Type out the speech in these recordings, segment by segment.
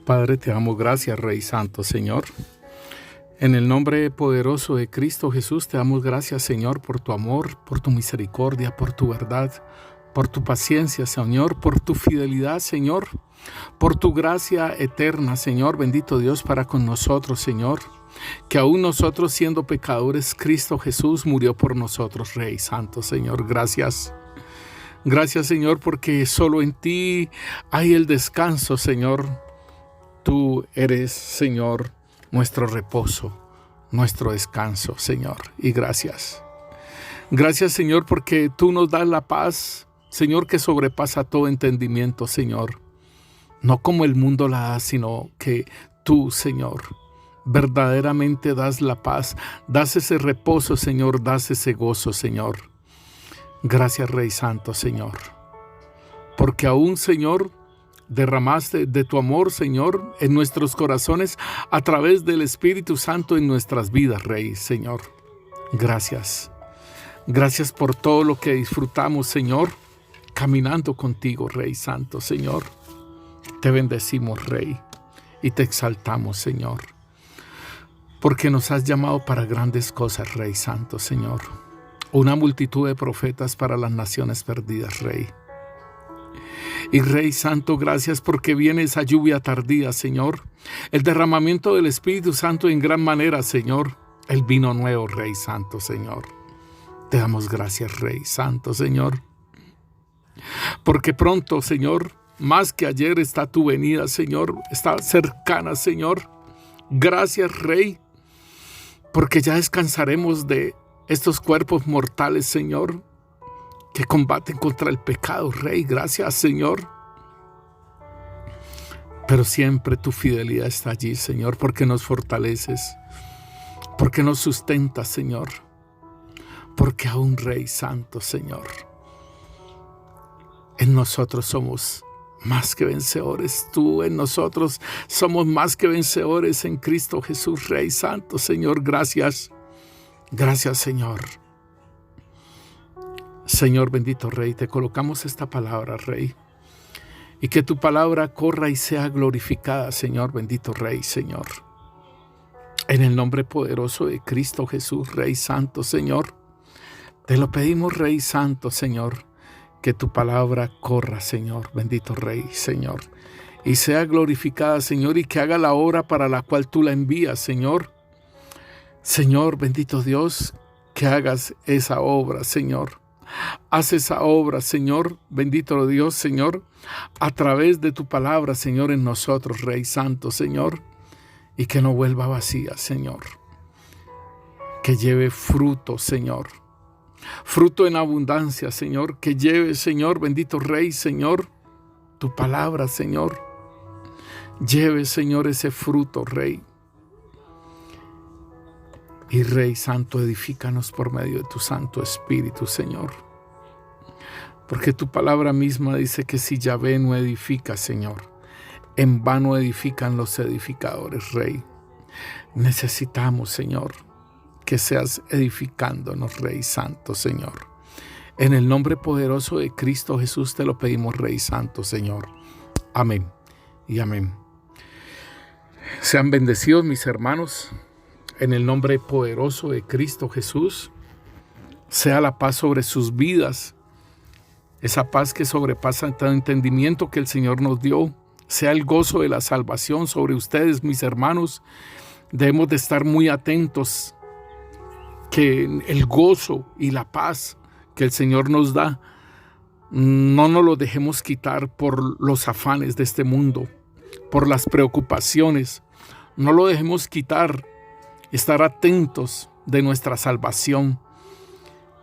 Padre, te damos gracias, Rey Santo, Señor. En el nombre poderoso de Cristo Jesús, te damos gracias, Señor, por tu amor, por tu misericordia, por tu verdad, por tu paciencia, Señor, por tu fidelidad, Señor, por tu gracia eterna, Señor, bendito Dios, para con nosotros, Señor. Que aún nosotros siendo pecadores, Cristo Jesús murió por nosotros, Rey Santo, Señor. Gracias. Gracias, Señor, porque solo en ti hay el descanso, Señor. Tú eres, Señor, nuestro reposo, nuestro descanso, Señor. Y gracias. Gracias, Señor, porque tú nos das la paz, Señor, que sobrepasa todo entendimiento, Señor. No como el mundo la da, sino que tú, Señor, verdaderamente das la paz, das ese reposo, Señor, das ese gozo, Señor. Gracias, Rey Santo, Señor. Porque aún, Señor, derramaste de tu amor, Señor, en nuestros corazones a través del Espíritu Santo en nuestras vidas, Rey, Señor. Gracias. Gracias por todo lo que disfrutamos, Señor, caminando contigo, Rey Santo, Señor. Te bendecimos, Rey, y te exaltamos, Señor, porque nos has llamado para grandes cosas, Rey Santo, Señor. Una multitud de profetas para las naciones perdidas, Rey. Y Rey Santo, gracias porque viene esa lluvia tardía, Señor. El derramamiento del Espíritu Santo en gran manera, Señor. El vino nuevo, Rey Santo, Señor. Te damos gracias, Rey Santo, Señor. Porque pronto, Señor, más que ayer está tu venida, Señor. Está cercana, Señor. Gracias, Rey, porque ya descansaremos de estos cuerpos mortales, Señor, que combaten contra el pecado, Rey. Gracias, Señor. Pero siempre tu fidelidad está allí, Señor, porque nos fortaleces, porque nos sustentas, Señor, porque aún, Rey Santo, Señor, en nosotros somos más que vencedores. Tú en nosotros somos más que vencedores en Cristo Jesús, Rey Santo, Señor. Gracias. Gracias, Señor. Señor bendito Rey, te colocamos esta palabra, Rey, y que tu palabra corra y sea glorificada, Señor bendito Rey, Señor. En el nombre poderoso de Cristo Jesús, Rey Santo, Señor, te lo pedimos, Rey Santo, Señor, que tu palabra corra, Señor bendito Rey, Señor, y sea glorificada, Señor, y que haga la obra para la cual tú la envías, Señor. Señor bendito Dios, que hagas esa obra, Señor. Haz esa obra, Señor, bendito Dios, Señor, a través de tu palabra, Señor, en nosotros, Rey Santo, Señor, y que no vuelva vacía, Señor. Que lleve fruto, Señor. Fruto en abundancia, Señor. Que lleve, Señor, bendito Rey, Señor, tu palabra, Señor. Lleve, Señor, ese fruto, Rey. Y Rey Santo, edifícanos por medio de tu Santo Espíritu, Señor. Porque tu palabra misma dice que si Yahvé no edifica, Señor, en vano edifican los edificadores, Rey. Necesitamos, Señor, que seas edificándonos, Rey Santo, Señor. En el nombre poderoso de Cristo Jesús te lo pedimos, Rey Santo, Señor. Amén y amén. Sean bendecidos, mis hermanos. En el nombre poderoso de Cristo Jesús, sea la paz sobre sus vidas, esa paz que sobrepasa todo entendimiento que el Señor nos dio, sea el gozo de la salvación sobre ustedes, mis hermanos. Debemos de estar muy atentos que el gozo y la paz que el Señor nos da, no nos lo dejemos quitar por los afanes de este mundo, por las preocupaciones. No lo dejemos quitar. Estar atentos de nuestra salvación.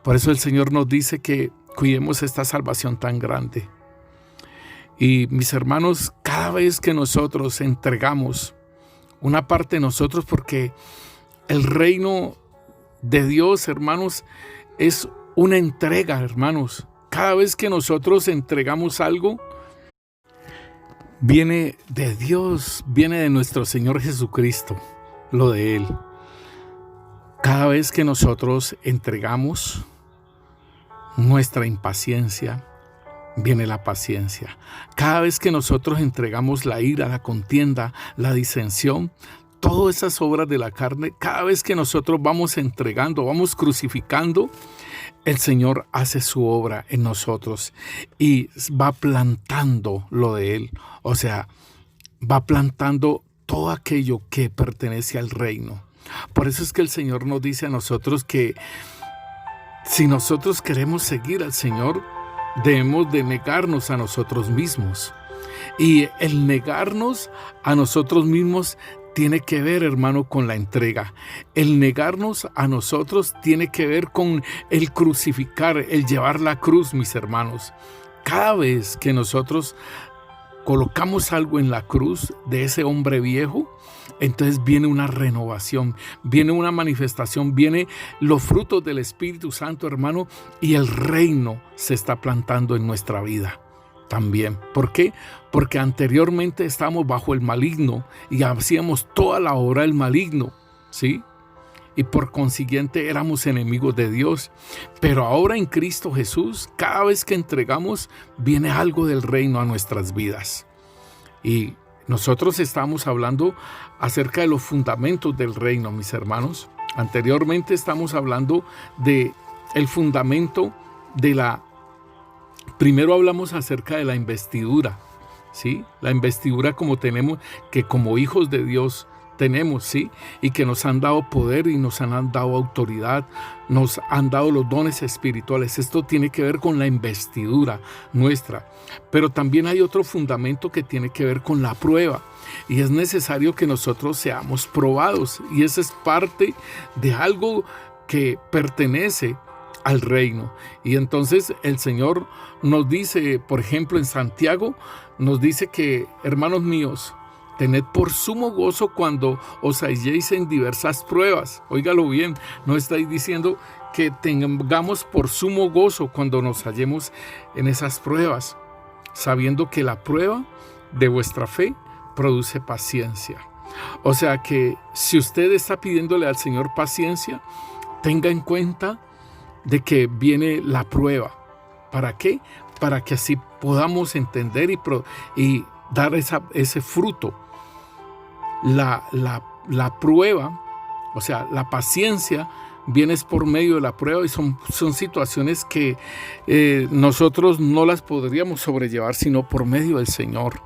Por eso el Señor nos dice que cuidemos esta salvación tan grande. Y mis hermanos, cada vez que nosotros entregamos una parte de nosotros, porque el reino de Dios, hermanos, es una entrega, hermanos. Cada vez que nosotros entregamos algo, viene de Dios, viene de nuestro Señor Jesucristo, lo de Él. Cada vez que nosotros entregamos nuestra impaciencia, viene la paciencia. Cada vez que nosotros entregamos la ira, la contienda, la disensión, todas esas obras de la carne, cada vez que nosotros vamos entregando, vamos crucificando, el Señor hace su obra en nosotros y va plantando lo de Él. O sea, va plantando todo aquello que pertenece al reino. Por eso es que el Señor nos dice a nosotros que si nosotros queremos seguir al Señor, debemos de negarnos a nosotros mismos. Y el negarnos a nosotros mismos tiene que ver, hermano, con la entrega. El negarnos a nosotros tiene que ver con el crucificar, el llevar la cruz, mis hermanos. Cada vez que nosotros colocamos algo en la cruz de ese hombre viejo, entonces viene una renovación, viene una manifestación, viene los frutos del Espíritu Santo, hermano, y el reino se está plantando en nuestra vida también. ¿Por qué? Porque anteriormente estábamos bajo el maligno y hacíamos toda la obra del maligno, ¿sí? Y por consiguiente éramos enemigos de Dios. Pero ahora en Cristo Jesús, cada vez que entregamos, viene algo del reino a nuestras vidas. Y nosotros estamos hablando acerca de los fundamentos del reino, mis hermanos. Anteriormente estamos hablando de el fundamento de la... Primero hablamos acerca de la investidura, ¿sí? La investidura como tenemos, que como hijos de Dios tenemos, ¿sí? Y que nos han dado poder y nos han dado autoridad, nos han dado los dones espirituales. Esto tiene que ver con la investidura nuestra. Pero también hay otro fundamento que tiene que ver con la prueba. Y es necesario que nosotros seamos probados. Y esa es parte de algo que pertenece al reino. Y entonces el Señor nos dice, por ejemplo, en Santiago, nos dice que, hermanos míos, tened por sumo gozo cuando os halléis en diversas pruebas. Óigalo bien, no estáis diciendo que tengamos por sumo gozo cuando nos hallemos en esas pruebas, sabiendo que la prueba de vuestra fe produce paciencia. O sea que si usted está pidiéndole al Señor paciencia, tenga en cuenta de que viene la prueba. ¿Para qué? Para que así podamos entender y dar ese fruto. La prueba, o sea, la paciencia viene por medio de la prueba y son situaciones que nosotros no las podríamos sobrellevar sino por medio del Señor.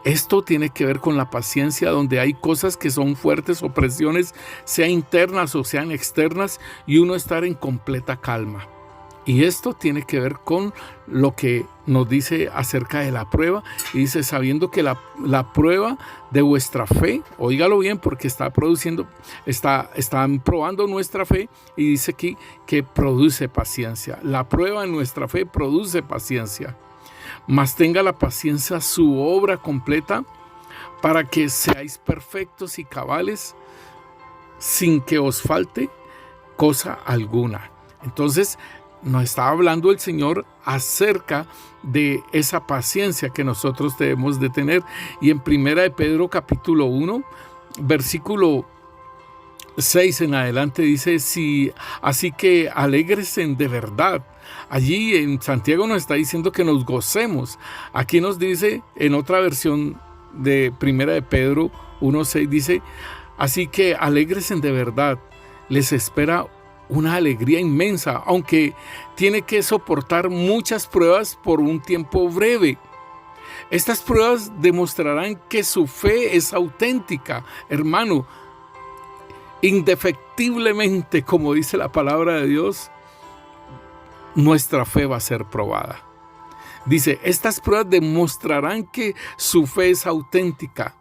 Esto tiene que ver con la paciencia, donde hay cosas que son fuertes, opresiones, sean internas o sean externas, y uno estar en completa calma. Y esto tiene que ver con lo que nos dice acerca de la prueba. Y dice, sabiendo que la prueba de vuestra fe, óigalo bien porque están probando nuestra fe, y dice aquí que produce paciencia. La prueba de nuestra fe produce paciencia. Mas tenga la paciencia su obra completa, para que seáis perfectos y cabales, sin que os falte cosa alguna. Entonces, nos está hablando el Señor acerca de esa paciencia que nosotros debemos de tener. Y en 1 de Pedro capítulo 1, versículo 6 en adelante dice, así que alégrese de verdad. Allí en Santiago nos está diciendo que nos gocemos. Aquí nos dice, en otra versión de 1 de Pedro 1:6, dice, así que alégrese de verdad. Les espera una alegría inmensa, aunque tiene que soportar muchas pruebas por un tiempo breve. Estas pruebas demostrarán que su fe es auténtica, hermano. Indefectiblemente, como dice la palabra de Dios, nuestra fe va a ser probada. Dice, estas pruebas demostrarán que su fe es auténtica.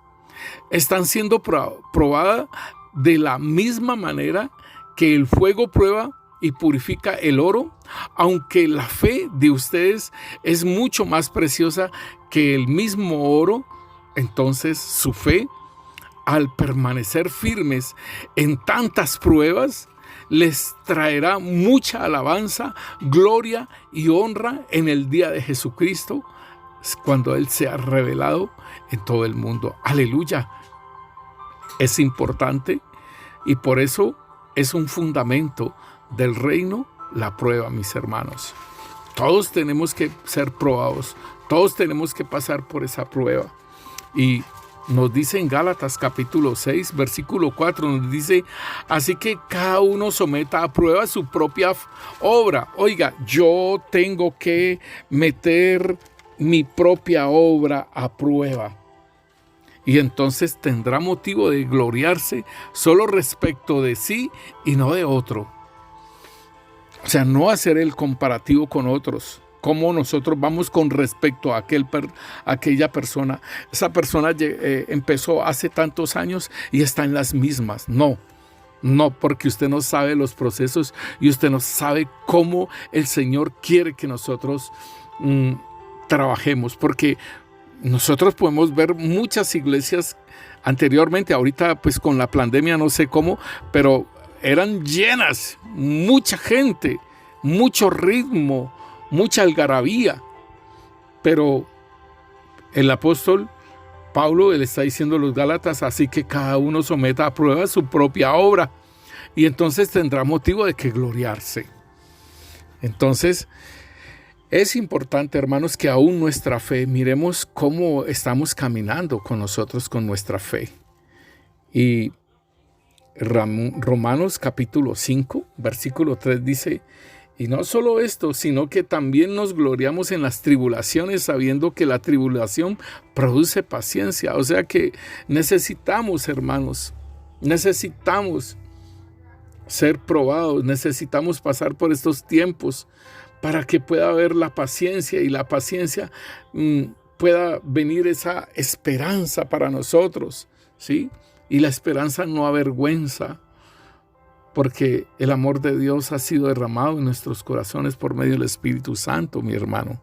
Están siendo probadas de la misma manera que el fuego prueba y purifica el oro, aunque la fe de ustedes es mucho más preciosa que el mismo oro. Entonces su fe, al permanecer firmes en tantas pruebas, les traerá mucha alabanza, gloria y honra en el día de Jesucristo, cuando Él sea revelado en todo el mundo. Aleluya. Es importante y por eso es un fundamento del reino la prueba, mis hermanos. Todos tenemos que ser probados, todos tenemos que pasar por esa prueba. Y nos dice en Gálatas capítulo 6, versículo 4, nos dice, así que cada uno someta a prueba su propia obra. Oiga, yo tengo que meter mi propia obra a prueba. Y entonces tendrá motivo de gloriarse solo respecto de sí y no de otro. O sea, no hacer el comparativo con otros. Cómo nosotros vamos con respecto a aquella persona. Esa persona empezó hace tantos años y está en las mismas. No, porque usted no sabe los procesos y usted no sabe cómo el Señor quiere que nosotros trabajemos. Porque nosotros podemos ver muchas iglesias anteriormente, ahorita pues con la pandemia no sé cómo, pero eran llenas, mucha gente, mucho ritmo, mucha algarabía. Pero el apóstol Pablo le está diciendo a los Gálatas, así que cada uno someta a prueba su propia obra y entonces tendrá motivo de que gloriarse. Entonces, es importante, hermanos, que aún nuestra fe, miremos cómo estamos caminando con nosotros, con nuestra fe. Y Romanos capítulo 5, versículo 3 dice, y no solo esto, sino que también nos gloriamos en las tribulaciones, sabiendo que la tribulación produce paciencia. O sea que necesitamos, hermanos, necesitamos ser probados, necesitamos pasar por estos tiempos para que pueda haber la paciencia y la paciencia pueda venir esa esperanza para nosotros, ¿sí? Y la esperanza no avergüenza, porque el amor de Dios ha sido derramado en nuestros corazones por medio del Espíritu Santo, mi hermano.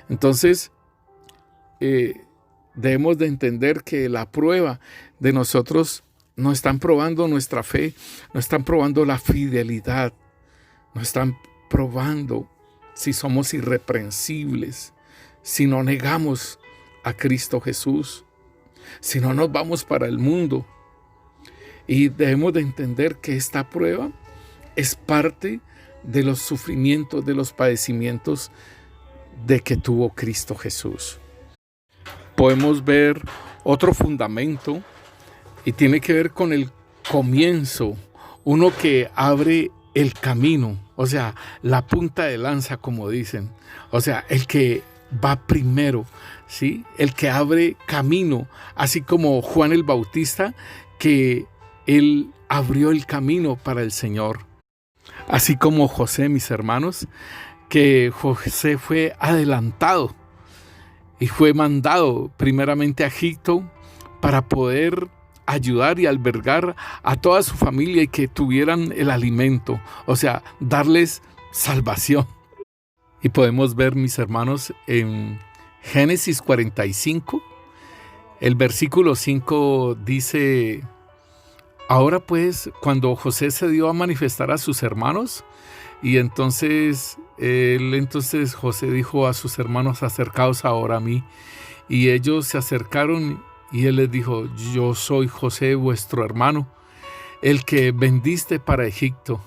Entonces, debemos de entender que la prueba de nosotros no están probando nuestra fe, no están probando la fidelidad, no están probando si somos irreprensibles, si no negamos a Cristo Jesús, si no nos vamos para el mundo. Y debemos de entender que esta prueba es parte de los sufrimientos, de los padecimientos de que tuvo Cristo Jesús. Podemos ver otro fundamento y tiene que ver con el comienzo, uno que abre el camino, o sea, la punta de lanza, como dicen, o sea, el que va primero, ¿sí? El que abre camino, así como Juan el Bautista, que él abrió el camino para el Señor. Así como José, mis hermanos, que José fue adelantado y fue mandado primeramente a Egipto para poder ayudar y albergar a toda su familia y que tuvieran el alimento, o sea, darles salvación. Y podemos ver, mis hermanos, en Génesis 45, el versículo 5 dice, ahora pues, cuando José se dio a manifestar a sus hermanos, y entonces José dijo a sus hermanos, acercaos ahora a mí, y ellos se acercaron y él les dijo, yo soy José, vuestro hermano, el que vendiste para Egipto.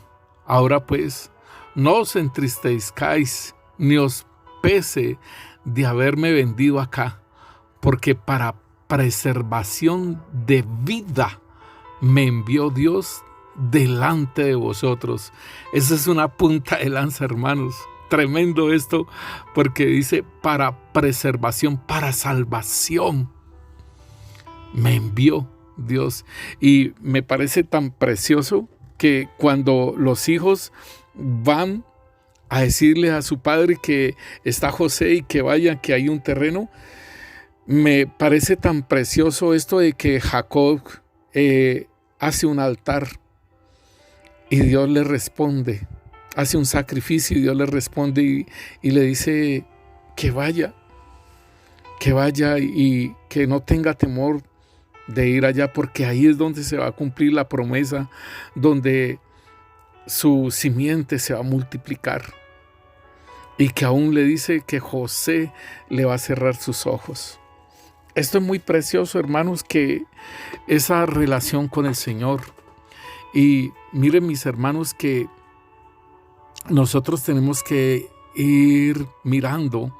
Ahora pues, no os entristezcáis, ni os pese de haberme vendido acá, porque para preservación de vida me envió Dios delante de vosotros. Esa es una punta de lanza, hermanos. Tremendo esto, porque dice para preservación, para salvación. Me envió Dios. Y me parece tan precioso que cuando los hijos van a decirle a su padre que está José y que vaya, que hay un terreno, me parece tan precioso esto de que Jacob hace un altar y Dios le responde, hace un sacrificio y Dios le responde y le dice que vaya y que no tenga temor de ir allá, porque ahí es donde se va a cumplir la promesa, donde su simiente se va a multiplicar, y que aún le dice que José le va a cerrar sus ojos. Esto es muy precioso, hermanos, que esa relación con el Señor. Y miren, mis hermanos, que nosotros tenemos que ir mirando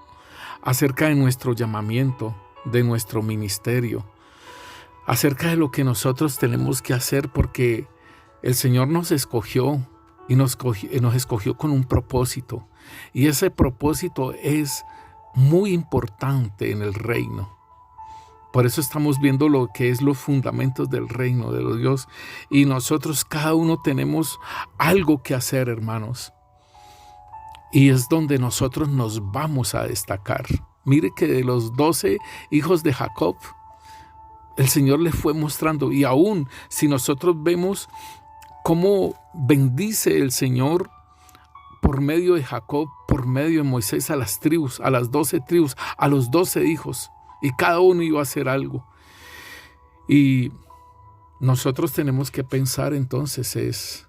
acerca de nuestro llamamiento, de nuestro ministerio, acerca de lo que nosotros tenemos que hacer, porque el Señor nos escogió y nos escogió con un propósito. Y ese propósito es muy importante en el reino. Por eso estamos viendo lo que es los fundamentos del reino de los Dios. Y nosotros cada uno tenemos algo que hacer, hermanos. Y es donde nosotros nos vamos a destacar. Mire que de los 12 hijos de Jacob, el Señor les fue mostrando. Y aún si nosotros vemos cómo bendice el Señor por medio de Jacob, por medio de Moisés a las tribus, a las 12 tribus, a los 12 hijos. Y cada uno iba a hacer algo. Y nosotros tenemos que pensar entonces es,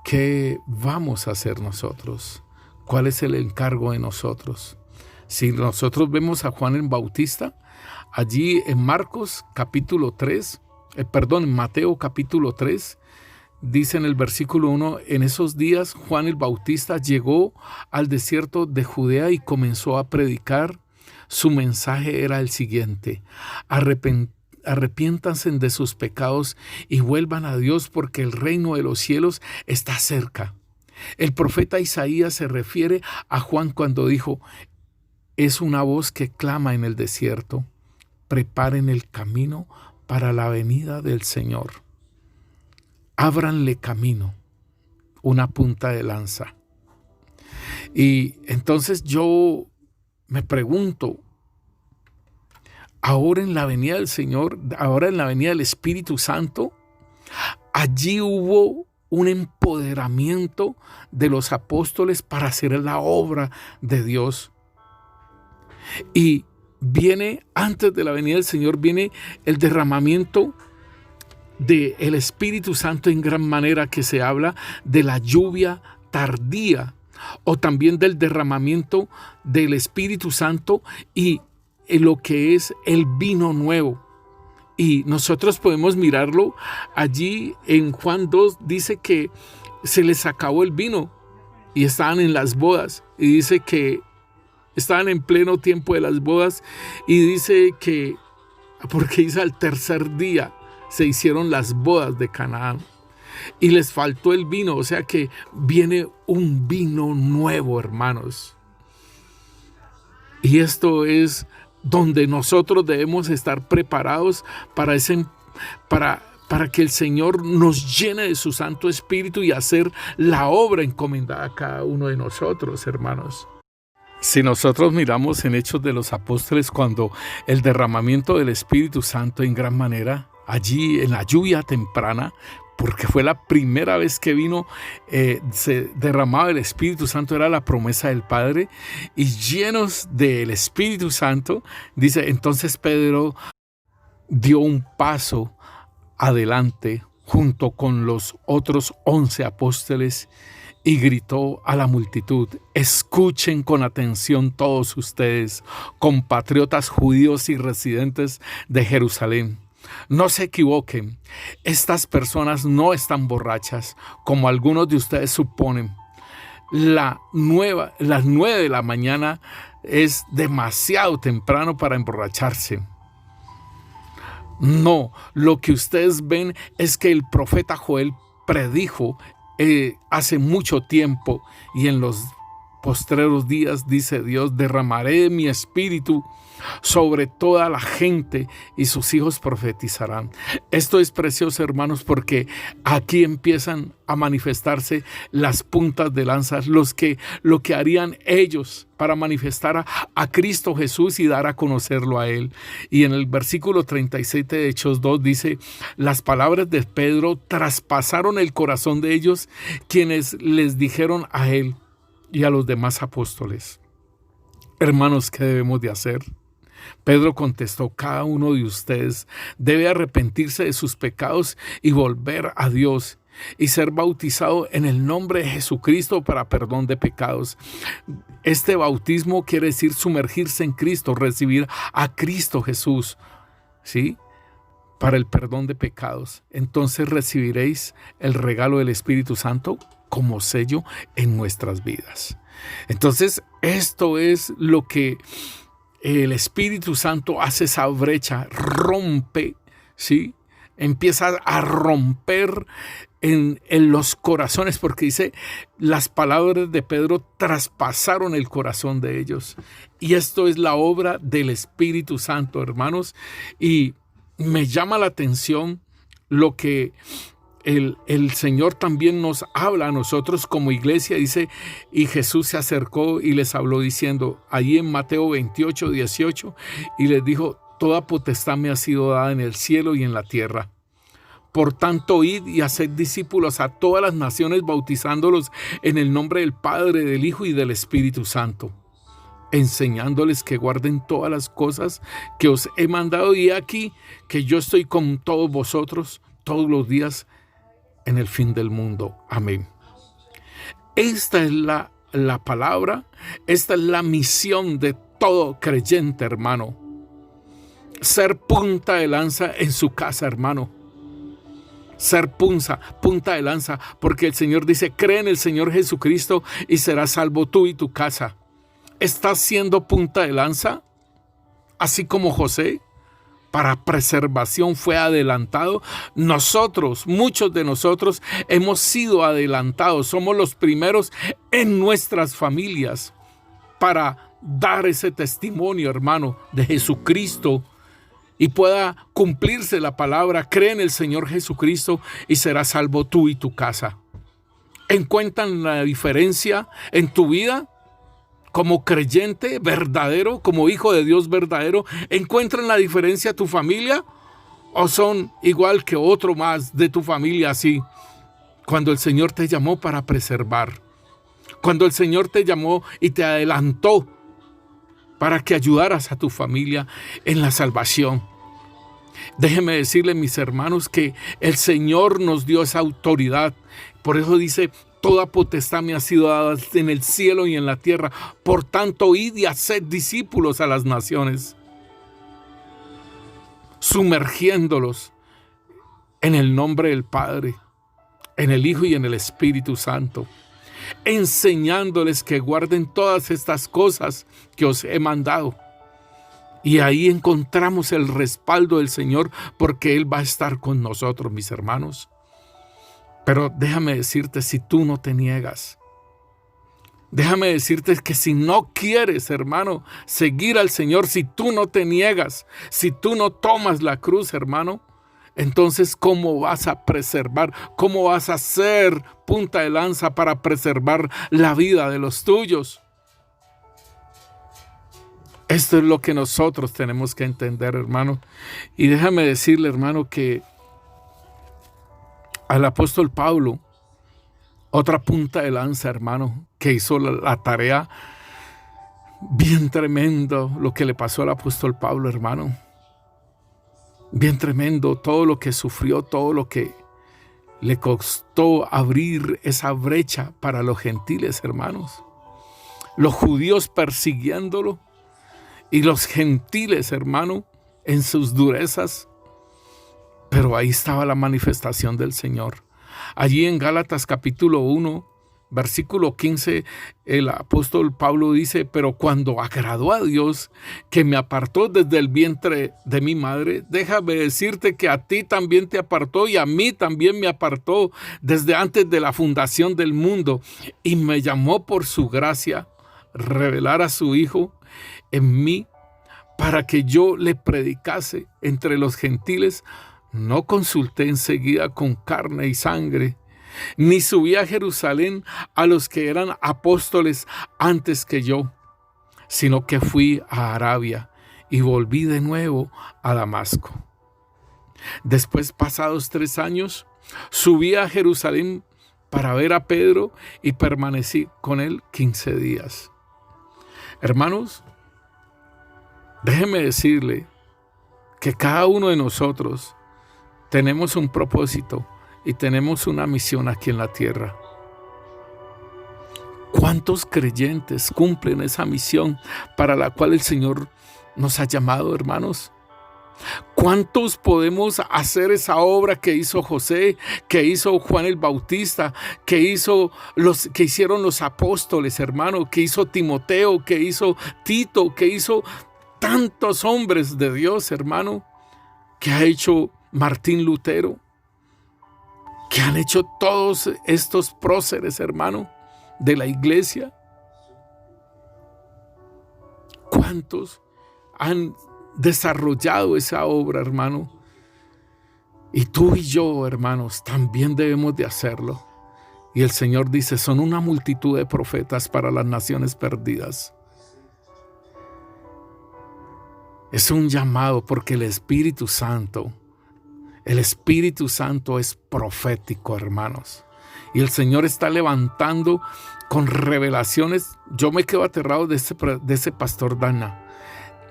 ¿qué vamos a hacer nosotros? ¿Cuál es el encargo de nosotros? Si nosotros vemos a Juan el Bautista, allí en Mateo capítulo 3, dice en el versículo 1, en esos días Juan el Bautista llegó al desierto de Judea y comenzó a predicar. Su mensaje era el siguiente: arrepiéntanse de sus pecados y vuelvan a Dios, porque el reino de los cielos está cerca. El profeta Isaías se refiere a Juan cuando dijo: es una voz que clama en el desierto, preparen el camino para la venida del Señor. Ábranle camino, una punta de lanza. Y entonces yo me pregunto, ahora en la venida del Señor, ahora en la venida del Espíritu Santo, allí hubo un empoderamiento de los apóstoles para hacer la obra de Dios. Y viene, antes de la venida del Señor, viene el derramamiento del Espíritu Santo en gran manera, que se habla de la lluvia tardía, o también del derramamiento del Espíritu Santo y lo que es el vino nuevo. Y nosotros podemos mirarlo allí en Juan 2, dice que se les acabó el vino y estaban en las bodas, y dice que estaban en pleno tiempo de las bodas, y dice que, porque dice al tercer día se hicieron las bodas de Canaán y les faltó el vino, o sea que viene un vino nuevo, hermanos. Y esto es donde nosotros debemos estar preparados para que el Señor nos llene de su Santo Espíritu y hacer la obra encomendada a cada uno de nosotros, hermanos. Si nosotros miramos en Hechos de los Apóstoles, cuando el derramamiento del Espíritu Santo en gran manera, allí en la lluvia temprana, porque fue la primera vez que vino, se derramaba el Espíritu Santo, era la promesa del Padre, y llenos del Espíritu Santo, dice, entonces Pedro dio un paso adelante junto con los otros 11 apóstoles y gritó a la multitud: escuchen con atención todos ustedes, compatriotas judíos y residentes de Jerusalén. No se equivoquen, estas personas no están borrachas, como algunos de ustedes suponen. Las 9 de la mañana es demasiado temprano para emborracharse. No, lo que ustedes ven es que el profeta Joel predijo hace mucho tiempo, y en los postreros días, dice Dios, derramaré mi espíritu sobre toda la gente y sus hijos profetizarán. Esto es precioso, hermanos, porque aquí empiezan a manifestarse las puntas de lanzas, lo que harían ellos para manifestar a Cristo Jesús y dar a conocerlo a Él. Y en el versículo 37 de Hechos 2 dice: las palabras de Pedro traspasaron el corazón de ellos, quienes les dijeron a él y a los demás apóstoles: hermanos, ¿qué debemos de hacer? Pedro contestó: cada uno de ustedes debe arrepentirse de sus pecados y volver a Dios y ser bautizado en el nombre de Jesucristo para perdón de pecados. Este bautismo quiere decir sumergirse en Cristo, recibir a Cristo Jesús, ¿sí?, para el perdón de pecados. Entonces recibiréis el regalo del Espíritu Santo como sello en nuestras vidas. Entonces, esto es lo que el Espíritu Santo hace, esa brecha, rompe, ¿sí? Empieza a romper en los corazones, porque dice, las palabras de Pedro traspasaron el corazón de ellos. Y esto es la obra del Espíritu Santo, hermanos. Y me llama la atención lo que el Señor también nos habla a nosotros como iglesia. Dice, y Jesús se acercó y les habló diciendo, allí en Mateo 28, 18, y les dijo, toda potestad me ha sido dada en el cielo y en la tierra. Por tanto, id y haced discípulos a todas las naciones, bautizándolos en el nombre del Padre, del Hijo y del Espíritu Santo, enseñándoles que guarden todas las cosas que os he mandado. Y aquí que yo estoy con todos vosotros todos los días en el fin del mundo. Amén. Esta es la palabra, esta es la misión de todo creyente, hermano. Ser punta de lanza en su casa, hermano. Ser punta de lanza, porque el Señor dice, cree en el Señor Jesucristo y serás salvo tú y tu casa. ¿Estás siendo punta de lanza? Así como José, para preservación fue adelantado. Nosotros, muchos de nosotros, hemos sido adelantados. Somos los primeros en nuestras familias para dar ese testimonio, hermano, de Jesucristo, y pueda cumplirse la palabra, cree en el Señor Jesucristo y serás salvo tú y tu casa. ¿Encuentran la diferencia en tu vida? Como creyente verdadero, como hijo de Dios verdadero, ¿encuentran la diferencia tu familia? ¿O son igual que otro más de tu familia así? Cuando el Señor te llamó para preservar, cuando el Señor te llamó y te adelantó para que ayudaras a tu familia en la salvación. Déjenme decirles, mis hermanos, que el Señor nos dio esa autoridad. Por eso dice, toda potestad me ha sido dada en el cielo y en la tierra. Por tanto, id y haced discípulos a las naciones, sumergiéndolos en el nombre del Padre, en el Hijo y en el Espíritu Santo, enseñándoles que guarden todas estas cosas que os he mandado. Y ahí encontramos el respaldo del Señor, porque Él va a estar con nosotros, mis hermanos. Pero déjame decirte, si tú no te niegas, déjame decirte que si no quieres, hermano, seguir al Señor, si tú no te niegas, si tú no tomas la cruz, hermano, entonces ¿cómo vas a preservar? ¿Cómo vas a ser punta de lanza para preservar la vida de los tuyos? Esto es lo que nosotros tenemos que entender, hermano. Y déjame decirle, hermano, que al apóstol Pablo, otra punta de lanza, hermano, que hizo la tarea, bien tremendo lo que le pasó al apóstol Pablo, hermano. Bien tremendo todo lo que sufrió, todo lo que le costó abrir esa brecha para los gentiles, hermanos. Los judíos persiguiéndolo y los gentiles, hermano, en sus durezas. Pero ahí estaba la manifestación del Señor. Allí en Gálatas capítulo 1, versículo 15, el apóstol Pablo dice, pero cuando agradó a Dios, que me apartó desde el vientre de mi madre, déjame decirte que a ti también te apartó y a mí también me apartó desde antes de la fundación del mundo, y me llamó por su gracia, revelar a su Hijo en mí, para que yo le predicase entre los gentiles. No consulté enseguida con carne y sangre, ni subí a Jerusalén a los que eran apóstoles antes que yo, sino que fui a Arabia y volví de nuevo a Damasco. Después, pasados 3 años, subí a Jerusalén para ver a Pedro y permanecí con él 15 días. Hermanos, déjeme decirle que cada uno de nosotros tenemos un propósito y tenemos una misión aquí en la tierra. ¿Cuántos creyentes cumplen esa misión para la cual el Señor nos ha llamado, hermanos? ¿Cuántos podemos hacer esa obra que hizo José, que hizo Juan el Bautista, que hicieron los apóstoles, hermano, que hizo Timoteo, que hizo Tito, que hizo tantos hombres de Dios, hermano, que ha hecho Martín Lutero, que han hecho todos estos próceres, hermano, de la iglesia? ¿Cuántos han desarrollado esa obra, hermano? Y tú y yo, hermanos, también debemos de hacerlo. Y el Señor dice, son una multitud de profetas para las naciones perdidas. Es un llamado porque el Espíritu Santo es profético, hermanos. Y el Señor está levantando con revelaciones. Yo me quedo aterrado de ese pastor Dana.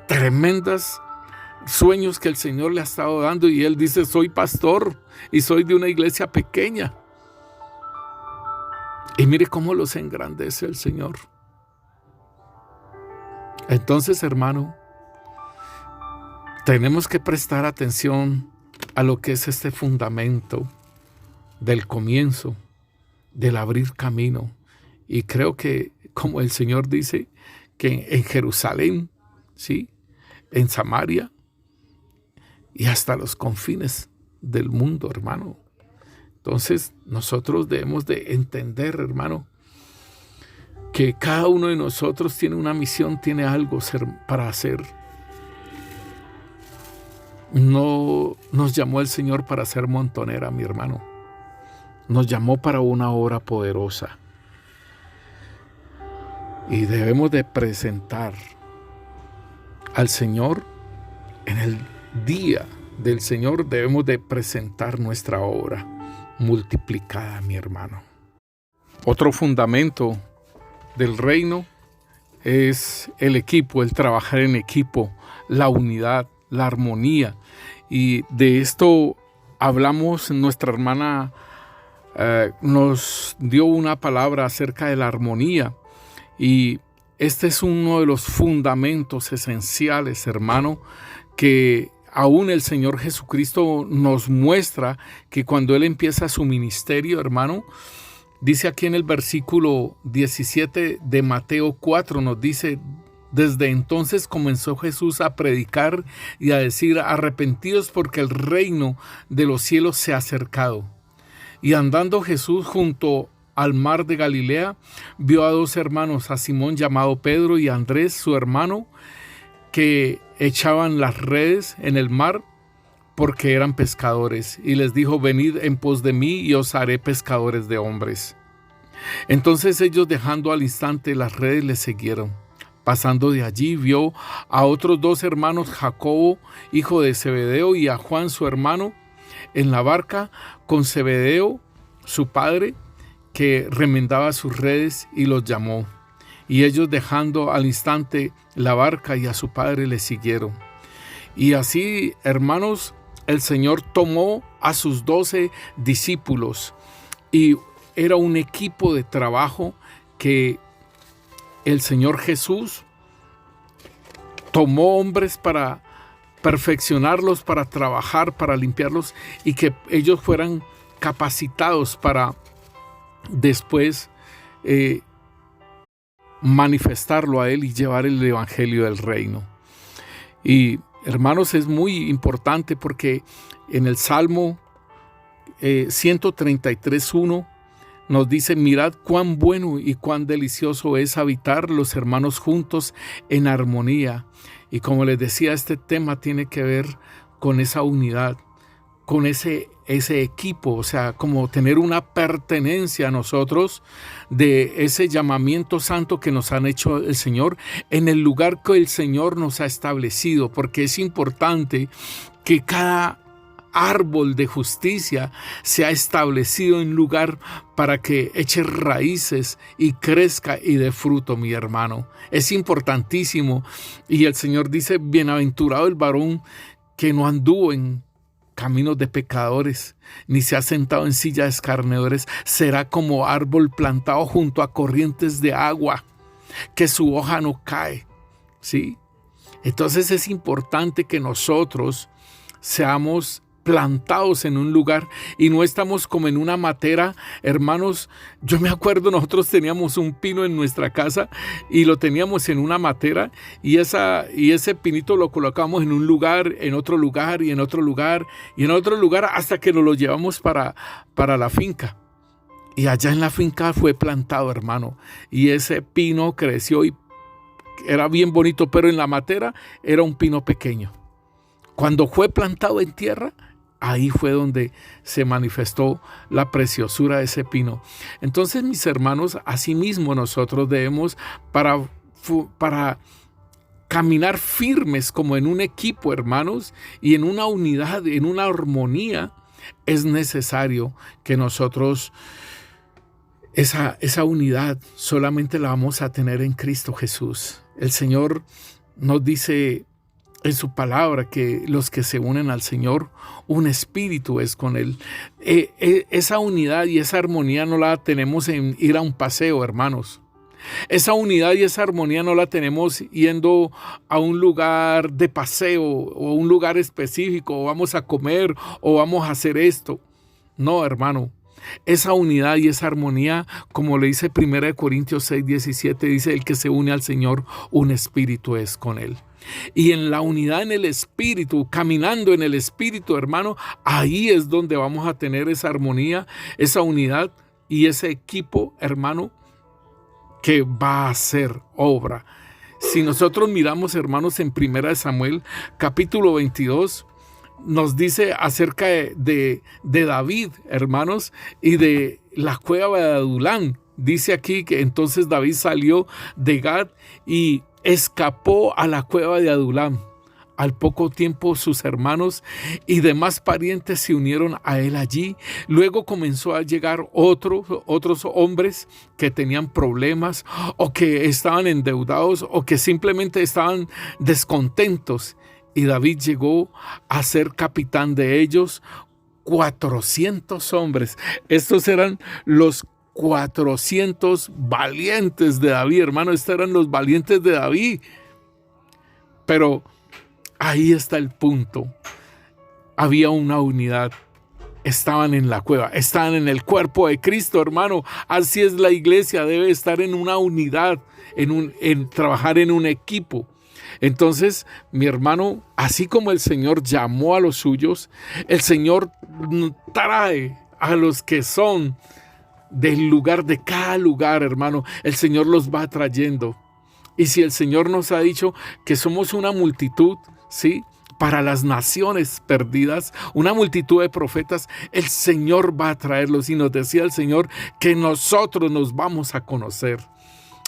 Tremendas sueños que el Señor le ha estado dando, y él dice, soy pastor y soy de una iglesia pequeña. Y mire cómo los engrandece el Señor. Entonces, hermano, tenemos que prestar atención a lo que es este fundamento del comienzo, del abrir camino. Y creo que, como el Señor dice, que en Jerusalén, ¿sí?, en Samaria y hasta los confines del mundo, hermano. Entonces, nosotros debemos de entender, hermano, que cada uno de nosotros tiene una misión, tiene algo para hacer. No nos llamó el Señor para ser montonera, mi hermano. Nos llamó para una obra poderosa. Y debemos de presentar al Señor en el día del Señor. Debemos de presentar nuestra obra multiplicada, mi hermano. Otro fundamento del reino es el equipo, el trabajar en equipo, la unidad, la armonía. Y de esto hablamos. Nuestra hermana nos dio una palabra acerca de la armonía, y este es uno de los fundamentos esenciales, hermano, que aún el Señor Jesucristo nos muestra que cuando Él empieza su ministerio, hermano, dice aquí en el versículo 17 de Mateo 4, nos dice, desde entonces comenzó Jesús a predicar y a decir, arrepentidos porque el reino de los cielos se ha acercado. Y andando Jesús junto al mar de Galilea, vio a dos hermanos, a Simón llamado Pedro y a Andrés su hermano, que echaban las redes en el mar porque eran pescadores. Y les dijo, venid en pos de mí y os haré pescadores de hombres. Entonces ellos, dejando al instante las redes, le siguieron. Pasando de allí, vio a otros dos hermanos, Jacobo, hijo de Zebedeo, y a Juan su hermano, en la barca con Zebedeo, su padre, que remendaba sus redes, y los llamó. Y ellos, dejando al instante la barca y a su padre, le siguieron. Y así, hermanos, el Señor tomó a sus 12 discípulos, y era un equipo de trabajo que el Señor Jesús tomó hombres para perfeccionarlos, para trabajar, para limpiarlos, y que ellos fueran capacitados para después manifestarlo a Él y llevar el evangelio del reino. Y hermanos, es muy importante porque en el Salmo 133:1 nos dice, mirad cuán bueno y cuán delicioso es habitar los hermanos juntos en armonía. Y como les decía, este tema tiene que ver con esa unidad, con ese equipo, o sea, como tener una pertenencia a nosotros de ese llamamiento santo que nos han hecho el Señor en el lugar que el Señor nos ha establecido, porque es importante que cada árbol de justicia se ha establecido en lugar para que eche raíces y crezca y dé fruto, mi hermano. Es importantísimo. Y el Señor dice, bienaventurado el varón que no anduvo en caminos de pecadores, ni se ha sentado en silla de escarnecedores, será como árbol plantado junto a corrientes de agua, que su hoja no cae. ¿Sí? Entonces es importante que nosotros seamos plantados en un lugar y no estamos como en una matera. Hermanos, yo me acuerdo, nosotros teníamos un pino en nuestra casa y lo teníamos en una matera y ese pinito lo colocamos en un lugar, en otro lugar y en otro lugar y en otro lugar hasta que nos lo llevamos para la finca. Y allá en la finca fue plantado, hermano, y ese pino creció y era bien bonito, pero en la matera era un pino pequeño. Cuando fue plantado en tierra, ahí fue donde se manifestó la preciosura de ese pino. Entonces, mis hermanos, asimismo nosotros debemos para caminar firmes como en un equipo, hermanos, y en una unidad, en una armonía, es necesario que nosotros esa unidad solamente la vamos a tener en Cristo Jesús. El Señor nos dice en su palabra que los que se unen al Señor, un espíritu es con Él. Esa unidad y esa armonía no la tenemos en ir a un paseo, hermanos. Esa unidad y esa armonía no la tenemos yendo a un lugar de paseo o un lugar específico, o vamos a comer o vamos a hacer esto. No, hermano. Esa unidad y esa armonía, como le dice 1 Corintios 6:17, dice: el que se une al Señor, un espíritu es con Él. Y en la unidad en el espíritu, caminando en el espíritu, hermano, ahí es donde vamos a tener esa armonía, esa unidad y ese equipo, hermano, que va a hacer obra. Si nosotros miramos, hermanos, en 1 Samuel, capítulo 22, nos dice acerca de David, hermanos, y de la cueva de Adulán. Dice aquí que entonces David salió de Gad y escapó a la cueva de Adulán. Al poco tiempo sus hermanos y demás parientes se unieron a él allí. Luego comenzó a llegar otros hombres que tenían problemas o que estaban endeudados o que simplemente estaban descontentos. Y David llegó a ser capitán de ellos, 400 hombres. Estos eran los 400 valientes de David, hermano. Estos eran los valientes de David. Pero ahí está el punto. Había una unidad. Estaban en la cueva, estaban en el cuerpo de Cristo, hermano. Así es la iglesia, debe estar en una unidad, en trabajar en un equipo. Entonces, mi hermano, así como el Señor llamó a los suyos, el Señor trae a los que son del lugar, de cada lugar, hermano. El Señor los va trayendo. Y si el Señor nos ha dicho que somos una multitud, ¿sí?, para las naciones perdidas, una multitud de profetas, el Señor va a traerlos. Y nos decía el Señor que nosotros nos vamos a conocer.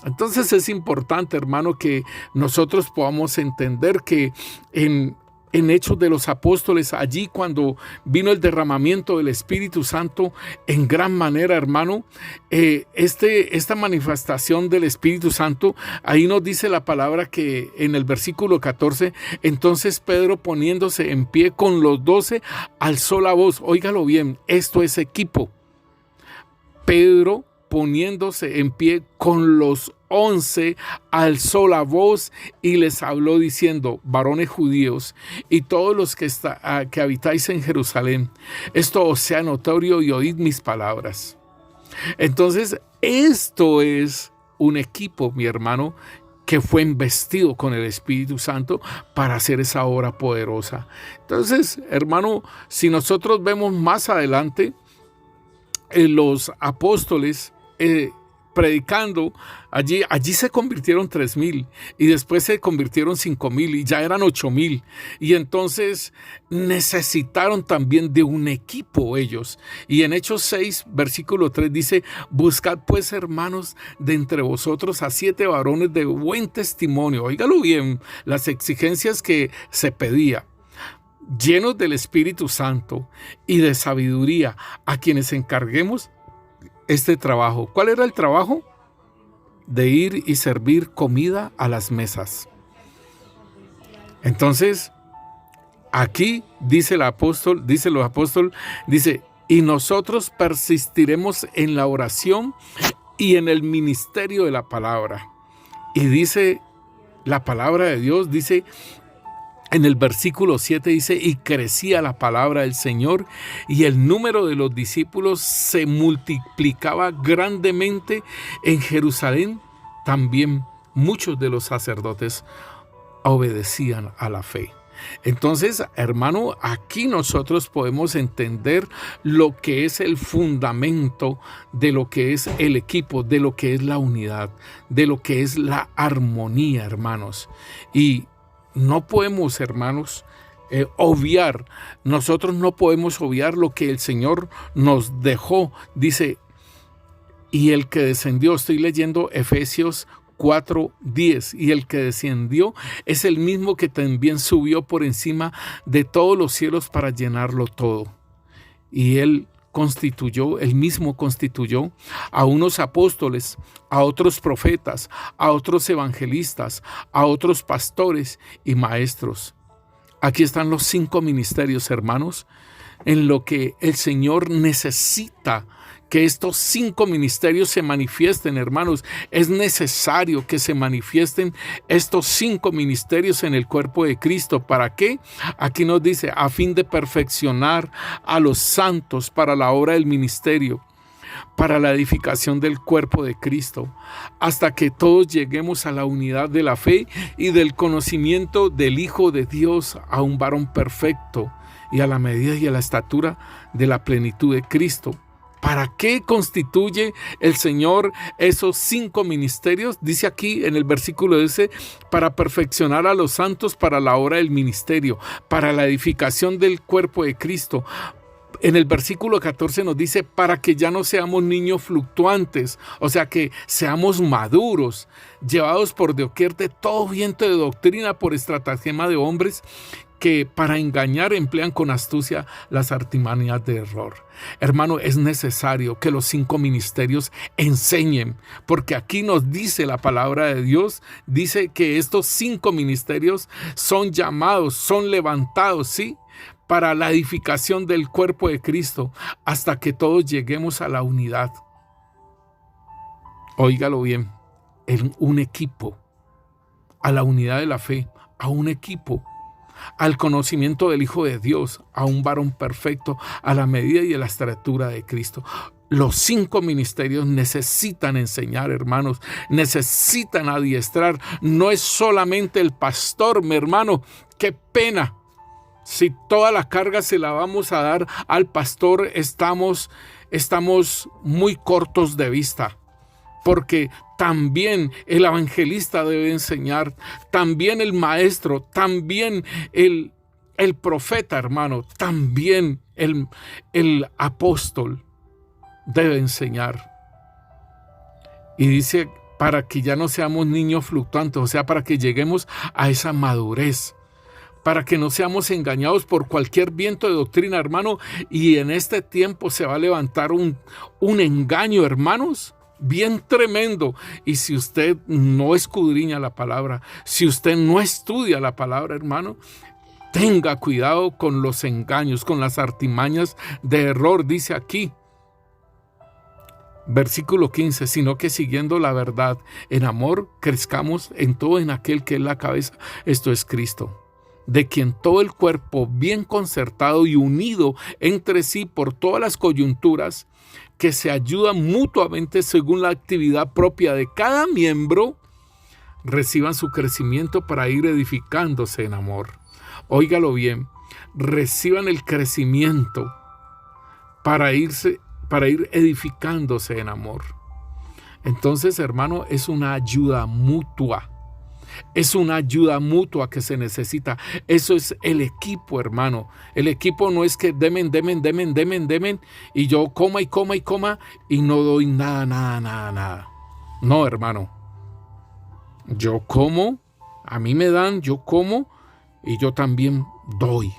Entonces es importante, hermano, que nosotros podamos entender que en Hechos de los Apóstoles, allí cuando vino el derramamiento del Espíritu Santo en gran manera, hermano, esta manifestación del Espíritu Santo, ahí nos dice la palabra que en el versículo 14, entonces Pedro, poniéndose en pie con los 12, alzó la voz. Óigalo bien, esto es equipo. Pedro, poniéndose en pie con los 11, alzó la voz y les habló diciendo: varones judíos y todos los que habitáis en Jerusalén, esto os sea notorio y oíd mis palabras. Entonces, esto es un equipo, mi hermano, que fue investido con el Espíritu Santo para hacer esa obra poderosa. Entonces, hermano, si nosotros vemos más adelante, los apóstoles predicando, allí se convirtieron 3,000 y después se convirtieron 5,000 y ya eran 8,000, y entonces necesitaron también de un equipo ellos. Y en Hechos 6, versículo 3 dice: buscad pues, hermanos, de entre vosotros a 7 varones de buen testimonio. Óigalo bien, las exigencias que se pedía: llenos del Espíritu Santo y de sabiduría, a quienes encarguemos este trabajo. ¿Cuál era el trabajo? De ir y servir comida a las mesas. Entonces, aquí dice los apóstoles, y nosotros persistiremos en la oración y en el ministerio de la palabra. Y dice la palabra de Dios, dice En el versículo 7 dice, y crecía la palabra del Señor, y el número de los discípulos se multiplicaba grandemente en Jerusalén. También muchos de los sacerdotes obedecían a la fe. Entonces, hermano, aquí nosotros podemos entender lo que es el fundamento de lo que es el equipo, de lo que es la unidad, de lo que es la armonía, hermanos. Y no podemos, hermanos, nosotros no podemos obviar lo que el Señor nos dejó. Dice, y el que descendió, estoy leyendo Efesios 4:10, y el que descendió es el mismo que también subió por encima de todos los cielos para llenarlo todo. Y él mismo constituyó a unos apóstoles, a otros profetas, a otros evangelistas, a otros pastores y maestros. Aquí están los 5 ministerios, hermanos, en lo que el Señor necesita que estos 5 ministerios se manifiesten, hermanos. Es necesario que se manifiesten estos 5 ministerios en el cuerpo de Cristo. ¿Para qué? Aquí nos dice, a fin de perfeccionar a los santos para la obra del ministerio, para la edificación del cuerpo de Cristo, hasta que todos lleguemos a la unidad de la fe y del conocimiento del Hijo de Dios, a un varón perfecto y a la medida y a la estatura de la plenitud de Cristo. ¿Para qué constituye el Señor esos 5 ministerios? Dice aquí en el versículo 12, para perfeccionar a los santos para la obra del ministerio, para la edificación del cuerpo de Cristo. En el versículo 14 nos dice, para que ya no seamos niños fluctuantes, o sea que seamos maduros, llevados por doquier de todo viento de doctrina, por estratagema de hombres, que para engañar emplean con astucia las artimañas de error. Hermano, es necesario que los 5 ministerios enseñen, porque aquí nos dice la palabra de Dios, dice que estos 5 ministerios son llamados, son levantados, ¿sí?, para la edificación del cuerpo de Cristo, hasta que todos lleguemos a la unidad. Óigalo bien, en un equipo, a la unidad de la fe, a un equipo, al conocimiento del Hijo de Dios, a un varón perfecto, a la medida y a la estatura de Cristo. Los 5 ministerios necesitan enseñar, hermanos, necesitan adiestrar. No es solamente el pastor, mi hermano, qué pena. Si toda la carga se la vamos a dar al pastor, estamos muy cortos de vista. Porque también el evangelista debe enseñar, también el maestro, también el profeta, hermano, también el apóstol debe enseñar. Y dice, para que ya no seamos niños fluctuantes, o sea, para que lleguemos a esa madurez, para que no seamos engañados por cualquier viento de doctrina, hermano. Y en este tiempo se va a levantar un engaño, hermanos, bien tremendo. Y si usted no escudriña la palabra, si usted no estudia la palabra, hermano, tenga cuidado con los engaños, con las artimañas de error. Dice aquí, versículo 15, sino que siguiendo la verdad en amor, crezcamos en todo en aquel que es la cabeza, esto es Cristo, de quien todo el cuerpo, bien concertado y unido entre sí por todas las coyunturas, que se ayudan mutuamente según la actividad propia de cada miembro, reciban su crecimiento para ir edificándose en amor. Óigalo bien, reciban el crecimiento para ir edificándose en amor. Entonces, hermano, es una ayuda mutua. Es una ayuda mutua que se necesita. Eso es el equipo, hermano. El equipo no es que demen, y yo coma y no doy nada. No, hermano. Yo como, a mí me dan, yo como y yo también doy.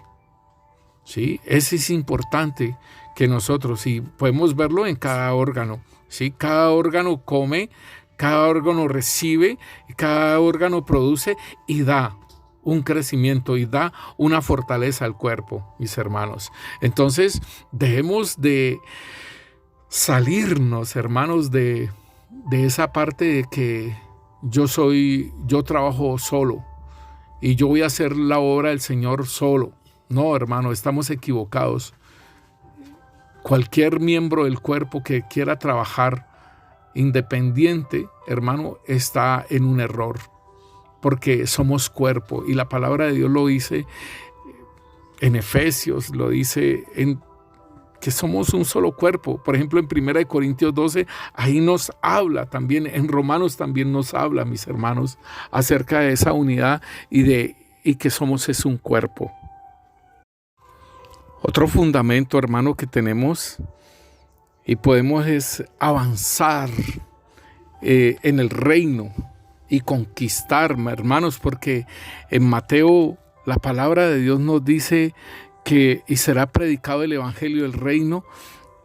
¿Sí? Eso es importante que nosotros, y podemos verlo en cada órgano. ¿Sí? Cada órgano come, cada órgano recibe, cada órgano produce y da un crecimiento y da una fortaleza al cuerpo, mis hermanos. Entonces, debemos de salirnos, hermanos, de esa parte de que yo trabajo solo y yo voy a hacer la obra del Señor solo. No, hermano, estamos equivocados. Cualquier miembro del cuerpo que quiera trabajar independiente, hermano, está en un error, porque somos cuerpo, y la palabra de Dios lo dice en Efesios, lo dice en que somos un solo cuerpo. Por ejemplo, en 1 Corintios 12, ahí nos habla también, en Romanos también nos habla, mis hermanos, acerca de esa unidad y que somos es un cuerpo. Otro fundamento, hermano, que tenemos y podemos es avanzar en el reino y conquistar, hermanos, porque en Mateo la palabra de Dios nos dice que y será predicado el evangelio del reino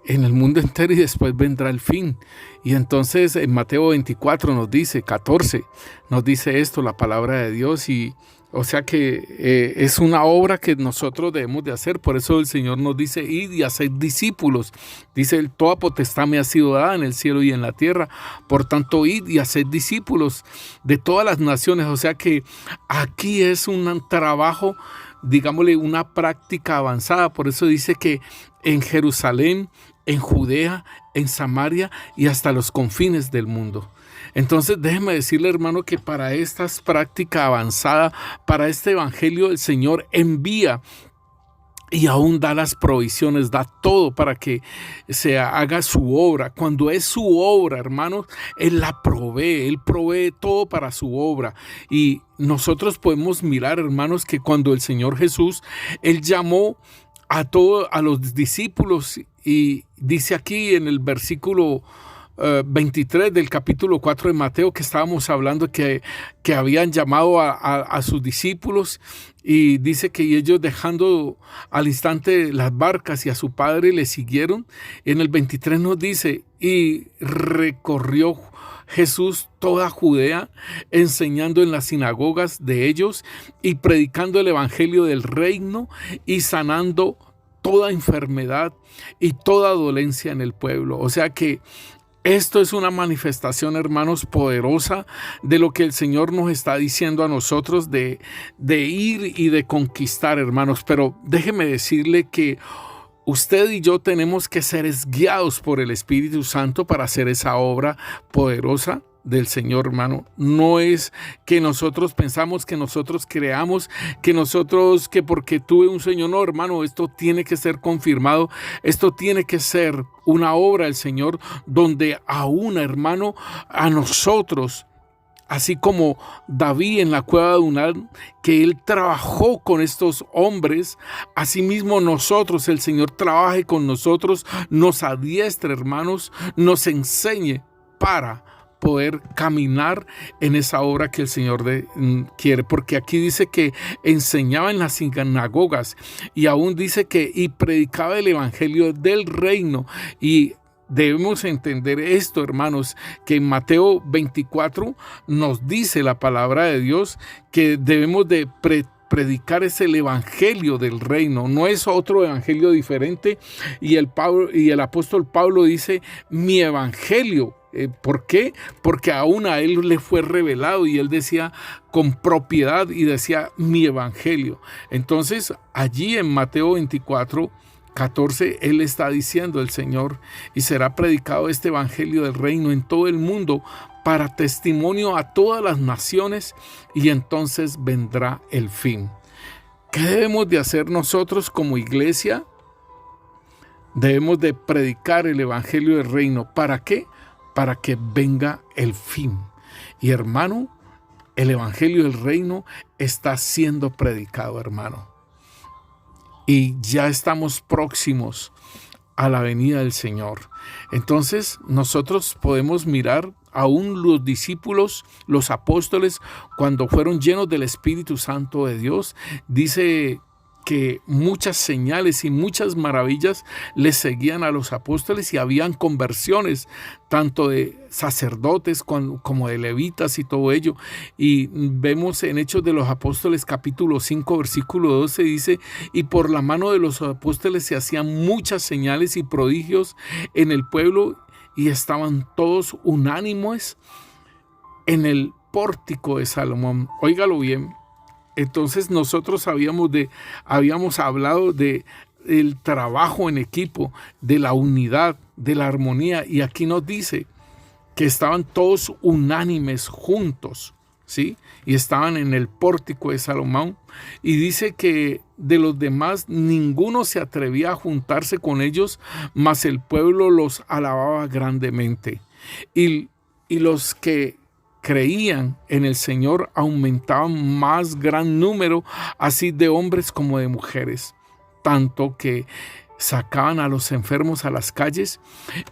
en el mundo entero y después vendrá el fin. Y entonces en Mateo 24 nos dice, 14, nos dice esto, la palabra de Dios, y o sea que es una obra que nosotros debemos de hacer. Por eso el Señor nos dice, id y haced discípulos. Dice, toda potestad me ha sido dada en el cielo y en la tierra. Por tanto, id y haced discípulos de todas las naciones. O sea que aquí es un trabajo, digámosle, una práctica avanzada. Por eso dice que en Jerusalén, en Judea, en Samaria y hasta los confines del mundo. Entonces déjeme decirle, hermano, que para esta práctica avanzada, para este evangelio, el Señor envía y aún da las provisiones, da todo para que se haga su obra. Cuando es su obra, hermanos, Él la provee, Él provee todo para su obra. Y nosotros podemos mirar, hermanos, que cuando el Señor Jesús, Él llamó a los discípulos, y dice aquí en el versículo 23 del capítulo 4 de Mateo, que estábamos hablando que habían llamado a sus discípulos, y dice que ellos, dejando al instante las barcas y a su padre, le siguieron. En el 23 nos dice, y recorrió Jesús toda Judea, enseñando en las sinagogas de ellos y predicando el evangelio del reino y sanando toda enfermedad y toda dolencia en el pueblo. O sea que esto es una manifestación, hermanos, poderosa de lo que el Señor nos está diciendo a nosotros de ir y de conquistar, hermanos. Pero déjeme decirle que usted y yo tenemos que ser guiados por el Espíritu Santo para hacer esa obra poderosa del Señor, hermano. No es que nosotros pensamos, que nosotros creamos, que porque tuve un sueño. No, hermano, esto tiene que ser confirmado. Esto tiene que ser una obra del Señor, donde aún, hermano, a nosotros, así como David en la cueva de Adullam, que él trabajó con estos hombres, asimismo nosotros, el Señor trabaje con nosotros, nos adiestre, hermanos, nos enseñe para poder caminar en esa obra que el Señor quiere. Porque aquí dice que enseñaba en las sinagogas, y aún dice que y predicaba el evangelio del reino. Y debemos entender esto, hermanos, que en Mateo 24 nos dice la palabra de Dios que debemos de predicar es el evangelio del reino, no es otro evangelio diferente. Y el apóstol Pablo dice, mi evangelio. ¿Por qué? Porque aún a él le fue revelado, y él decía con propiedad, y decía mi evangelio. Entonces allí en Mateo 24, 14, él está diciendo el Señor, y será predicado este evangelio del reino en todo el mundo para testimonio a todas las naciones, y entonces vendrá el fin. ¿Qué debemos de hacer nosotros como iglesia? Debemos de predicar el evangelio del reino. ¿Para qué? Para que venga el fin. Y hermano, el evangelio del reino está siendo predicado, hermano. Y ya estamos próximos a la venida del Señor. Entonces nosotros podemos mirar aún los discípulos, los apóstoles, cuando fueron llenos del Espíritu Santo de Dios, dice que muchas señales y muchas maravillas les seguían a los apóstoles, y habían conversiones tanto de sacerdotes como de levitas y todo ello. Y vemos en Hechos de los Apóstoles capítulo 5 versículo 12, dice, y por la mano de los apóstoles se hacían muchas señales y prodigios en el pueblo, y estaban todos unánimes en el pórtico de Salomón. Óigalo bien. Entonces nosotros habíamos hablado de el trabajo en equipo, de la unidad, de la armonía, y aquí nos dice que estaban todos unánimes juntos, ¿sí? Y estaban en el pórtico de Salomón, y dice que de los demás ninguno se atrevía a juntarse con ellos, mas el pueblo los alababa grandemente. Y los que creían en el Señor aumentaban más gran número, así de hombres como de mujeres, tanto que sacaban a los enfermos a las calles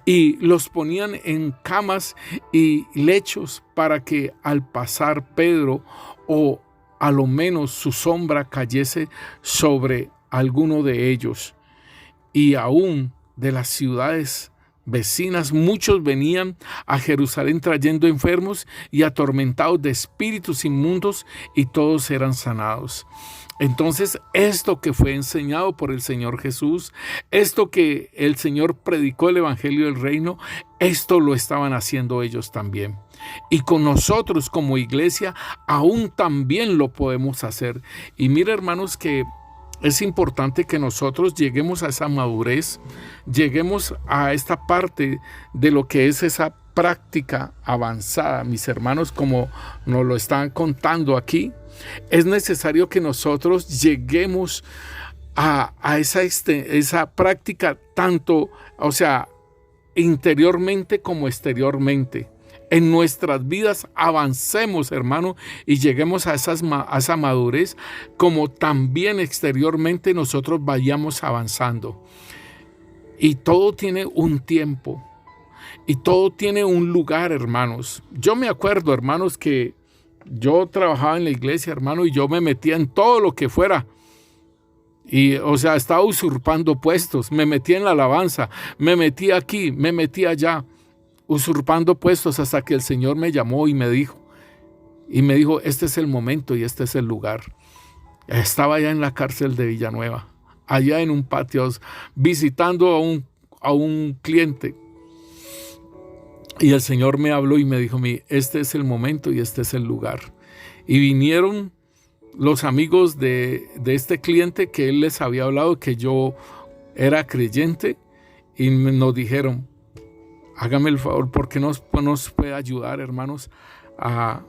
y los ponían en camas y lechos para que al pasar Pedro o a lo menos su sombra cayese sobre alguno de ellos. Y aún de las ciudades vecinas muchos venían a Jerusalén trayendo enfermos y atormentados de espíritus inmundos, y todos eran sanados. Entonces, esto que fue enseñado por el Señor Jesús, esto que el Señor predicó, el Evangelio del Reino, esto lo estaban haciendo ellos también. Y con nosotros como iglesia aún también lo podemos hacer. Y mira, hermanos, que es importante que nosotros lleguemos a esa madurez, lleguemos a esta parte de lo que es esa práctica avanzada, mis hermanos, como nos lo están contando aquí. Es necesario que nosotros lleguemos a esa práctica tanto, interiormente como exteriormente. En nuestras vidas avancemos, hermano, y lleguemos a esa madurez, como también exteriormente nosotros vayamos avanzando. Y todo tiene un tiempo, y todo tiene un lugar, hermanos. Yo me acuerdo, hermanos, que yo trabajaba en la iglesia, hermano, y yo me metía en todo lo que fuera. Y, estaba usurpando puestos, me metía en la alabanza, me metía aquí, me metía allá, usurpando puestos, hasta que el Señor me llamó y me dijo, este es el momento y este es el lugar. Estaba allá en la cárcel de Villanueva, allá en un patio, visitando a un cliente. Y el Señor me habló y me dijo, este es el momento y este es el lugar. Y vinieron los amigos de este cliente que él les había hablado que yo era creyente, y nos dijeron, hágame el favor, ¿por qué nos puede ayudar, hermanos, a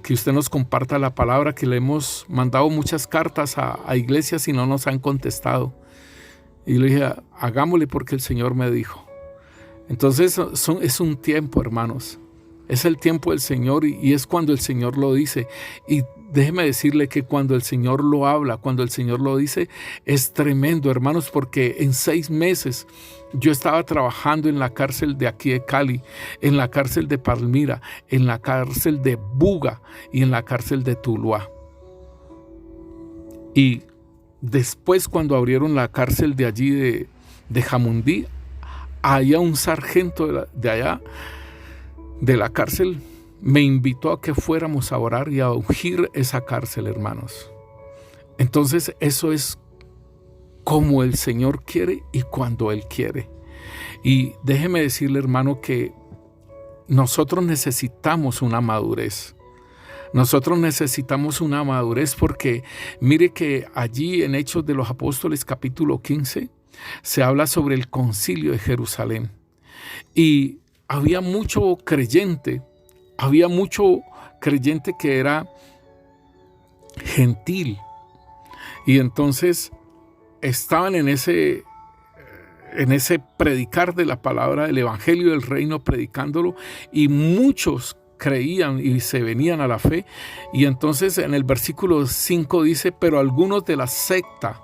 que usted nos comparta la palabra? Que le hemos mandado muchas cartas a iglesias y no nos han contestado. Y le dije, hagámosle porque el Señor me dijo. Entonces es un tiempo, hermanos. Es el tiempo del Señor, y es cuando el Señor lo dice. Y déjeme decirle que cuando el Señor lo habla, cuando el Señor lo dice, es tremendo, hermanos, porque en 6 meses yo estaba trabajando en la cárcel de aquí de Cali, en la cárcel de Palmira, en la cárcel de Buga y en la cárcel de Tuluá. Y después, cuando abrieron la cárcel de allí de Jamundí, allá un sargento de allá, de la cárcel, me invitó a que fuéramos a orar y a ungir esa cárcel, hermanos. Entonces, eso es como el Señor quiere y cuando Él quiere. Y déjeme decirle, hermano, que nosotros necesitamos una madurez. Nosotros necesitamos una madurez porque mire que allí en Hechos de los Apóstoles capítulo 15 se habla sobre el concilio de Jerusalén. Y había mucho creyente que era gentil. Y entonces estaban en ese predicar de la palabra del Evangelio del Reino, predicándolo, y muchos creían y se venían a la fe. Y entonces en el versículo 5 dice, pero algunos de la secta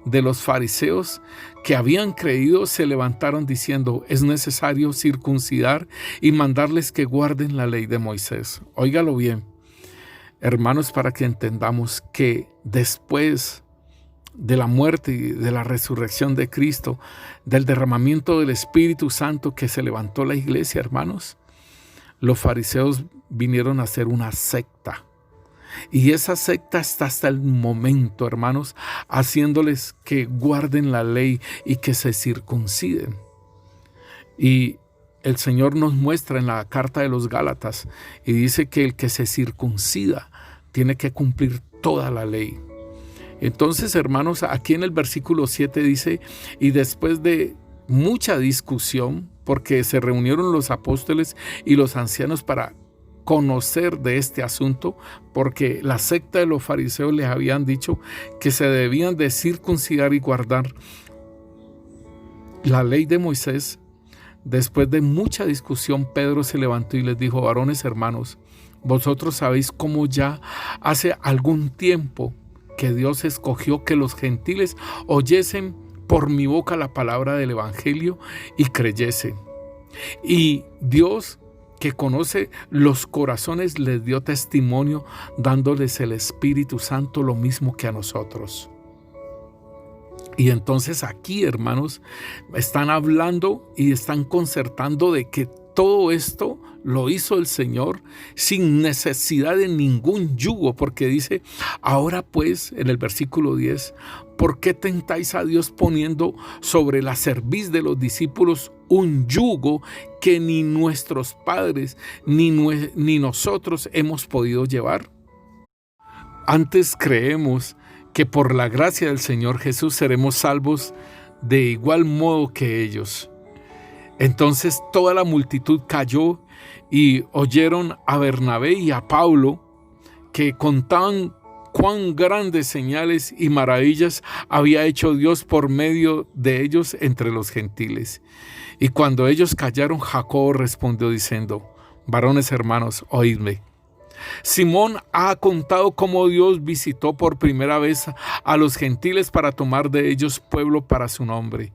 de los fariseos que habían creído se levantaron diciendo, es necesario circuncidar y mandarles que guarden la ley de Moisés. Óigalo bien, hermanos, para que entendamos que después de la muerte y de la resurrección de Cristo, del derramamiento del Espíritu Santo que se levantó la iglesia, hermanos, los fariseos vinieron a ser una secta. Y esa secta está hasta el momento, hermanos, haciéndoles que guarden la ley y que se circunciden. Y el Señor nos muestra en la carta de los Gálatas y dice que el que se circuncida tiene que cumplir toda la ley. Entonces, hermanos, aquí en el versículo 7 dice, y después de mucha discusión, porque se reunieron los apóstoles y los ancianos para conocer de este asunto, porque la secta de los fariseos les habían dicho que se debían de circuncidar y guardar la ley de Moisés. Después de mucha discusión, Pedro se levantó y les dijo: varones hermanos, vosotros sabéis cómo ya hace algún tiempo que Dios escogió que los gentiles oyesen por mi boca la palabra del evangelio y creyesen. Y Dios, que conoce los corazones, les dio testimonio dándoles el Espíritu Santo, lo mismo que a nosotros. Y entonces aquí, hermanos, están hablando y están concertando de que todo esto lo hizo el Señor sin necesidad de ningún yugo, porque dice: ahora pues, en el versículo 10, ¿por qué tentáis a Dios poniendo sobre la cerviz de los discípulos un yugo que ni nuestros padres ni nosotros hemos podido llevar? Antes creemos que por la gracia del Señor Jesús seremos salvos de igual modo que ellos. Entonces toda la multitud cayó y oyeron a Bernabé y a Pablo, que contaban cuán grandes señales y maravillas había hecho Dios por medio de ellos entre los gentiles. Y cuando ellos callaron, Jacobo respondió diciendo: varones hermanos, oídme. Simón ha contado cómo Dios visitó por primera vez a los gentiles para tomar de ellos pueblo para su nombre.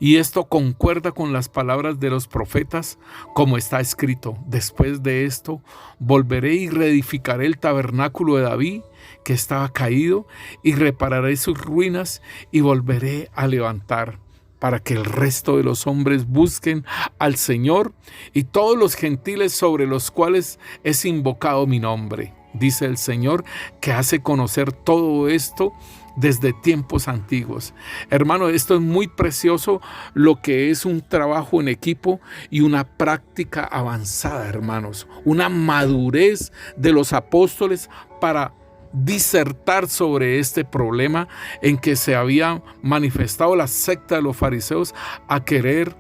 Y esto concuerda con las palabras de los profetas, como está escrito: después de esto volveré y reedificaré el tabernáculo de David, que estaba caído, y repararé sus ruinas y volveré a levantar, para que el resto de los hombres busquen al Señor y todos los gentiles sobre los cuales es invocado mi nombre. Dice el Señor, que hace conocer todo esto desde tiempos antiguos. Hermano, esto es muy precioso, lo que es un trabajo en equipo y una práctica avanzada, hermanos. Una madurez de los apóstoles para disertar sobre este problema en que se había manifestado la secta de los fariseos a querer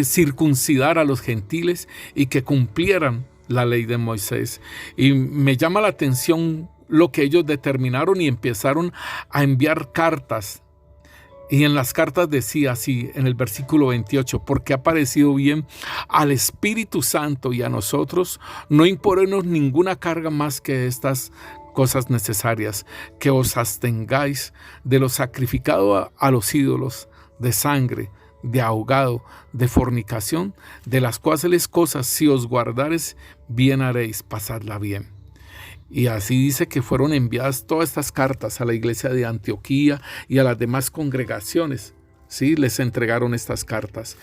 circuncidar a los gentiles y que cumplieran la ley de Moisés. Y me llama la atención lo que ellos determinaron y empezaron a enviar cartas. Y en las cartas decía así, en el versículo 28, porque ha parecido bien al Espíritu Santo y a nosotros no imponernos ninguna carga más que estas cosas necesarias, que os abstengáis de lo sacrificado a los ídolos, de sangre, de ahogado, de fornicación, de las cuales cosas si os guardares, bien haréis, pasadla bien. Y así dice que fueron enviadas todas estas cartas a la iglesia de Antioquía y a las demás congregaciones. Sí, les entregaron estas cartas.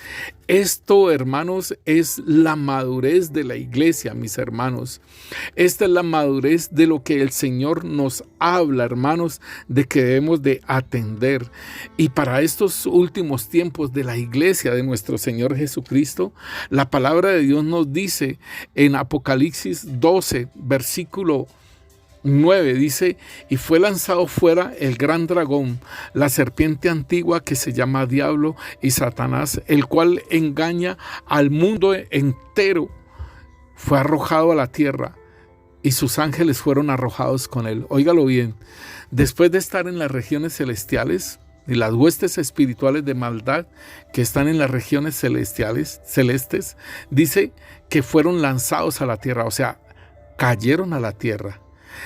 Esto, hermanos, es la madurez de la iglesia, mis hermanos. Esta es la madurez de lo que el Señor nos habla, hermanos, de que debemos de atender. Y para estos últimos tiempos de la iglesia de nuestro Señor Jesucristo, la palabra de Dios nos dice en Apocalipsis 12, versículo 9, dice: y fue lanzado fuera el gran dragón, la serpiente antigua que se llama Diablo y Satanás, el cual engaña al mundo entero. Fue arrojado a la tierra y sus ángeles fueron arrojados con él. Óigalo bien, después de estar en las regiones celestiales y las huestes espirituales de maldad que están en las regiones celestes, dice que fueron lanzados a la tierra, o sea, cayeron a la tierra.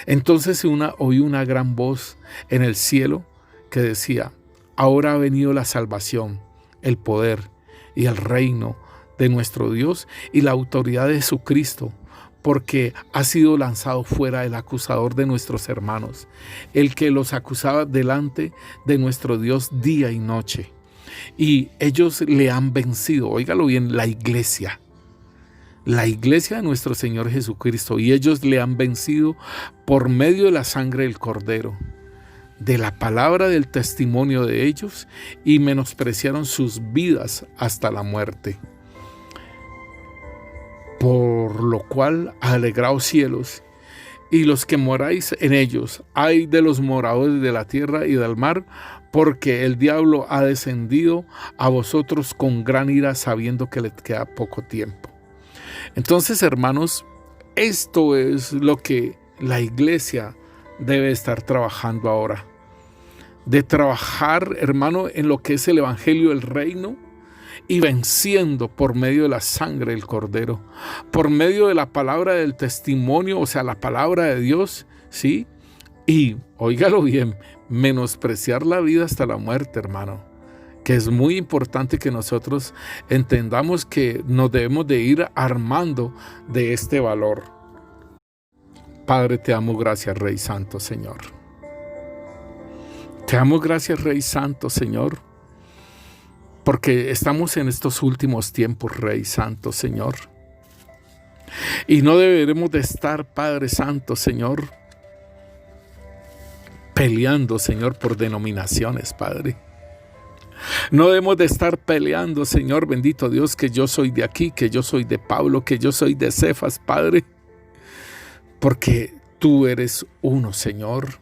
Entonces oí una gran voz en el cielo que decía: ahora ha venido la salvación, el poder y el reino de nuestro Dios y la autoridad de Jesucristo, porque ha sido lanzado fuera el acusador de nuestros hermanos, el que los acusaba delante de nuestro Dios día y noche. Y ellos le han vencido. Óigalo bien, la iglesia de nuestro Señor Jesucristo, y ellos le han vencido por medio de la sangre del Cordero, de la palabra del testimonio de ellos, y menospreciaron sus vidas hasta la muerte. Por lo cual, alegraos cielos y los que moráis en ellos. Ay de los moradores de la tierra y del mar, porque el diablo ha descendido a vosotros con gran ira, sabiendo que le queda poco tiempo. Entonces, hermanos, esto es lo que la iglesia debe estar trabajando ahora. De trabajar, hermano, en lo que es el evangelio del reino y venciendo por medio de la sangre del Cordero, por medio de la palabra del testimonio, o sea, la palabra de Dios, ¿sí? Y, óigalo bien, menospreciar la vida hasta la muerte, hermano, que es muy importante que nosotros entendamos que nos debemos de ir armando de este valor. Padre, te damos gracias, Rey Santo, Señor. Te damos gracias, Rey Santo, Señor, porque estamos en estos últimos tiempos, Rey Santo, Señor. Y no deberemos de estar, Padre Santo, Señor, peleando, Señor, por denominaciones, Padre. No debemos de estar peleando, Señor, bendito Dios, que yo soy de aquí, que yo soy de Pablo, que yo soy de Cefas, Padre. Porque tú eres uno, Señor.